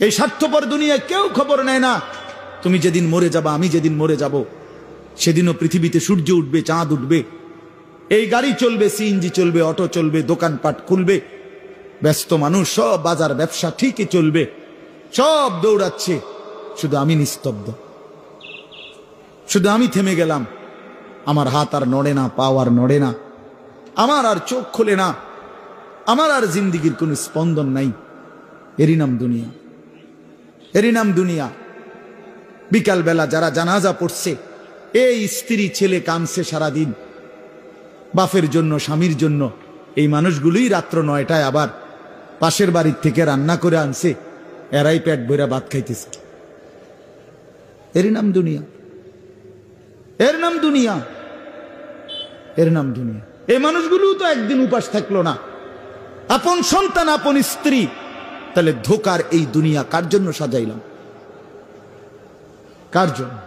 এই স্বার্থপর দুনিয়া কেউ খবর নেয় না তুমি যেদিন মরে যাবা, আমি যেদিন মরে যাব, সেদিনও পৃথিবীতে সূর্য উঠবে, চাঁদ উঠবে, এই গাড়ি চলবে, সিএনজি চলবে, অটো চলবে, দোকানপাট খুলবে, ব্যস্ত মানুষ সব বাজার ব্যবসা ঠিকই চলবে, সব দৌড়াচ্ছে, শুধু আমি নিস্তব্ধ, শুধু আমি থেমে গেলাম। আমার হাত আর নড়ে না, পা আর নড়ে না, আমার আর চোখ খোলে না, আমার আর জিন্দিগির কোনো স্পন্দন নাই। এরই নাম দুনিয়া, এরই নাম দুনিয়া। বিকালবেলা যারা জানাজা পড়ছে, এই স্ত্রী ছেলে কাঁদছে সারাদিন বাপের জন্য, স্বামীর জন্য, এই মানুষগুলোই রাত্র 9টায় আবার পাশের বাড়ির থেকে রান্না করে আনছে, এরাই পেট ভরে ভাত খাইতেছে। এরই নাম দুনিয়া, এর নাম দুনিয়া, এর নাম দুনিয়া। এই মানুষগুলো তো একদিন উপাস থাকলো না, আপন সন্তান, আপন স্ত্রী। তাহলে ধোকার এই দুনিয়া কার জন্য সাজাইলাম? কার জন্য?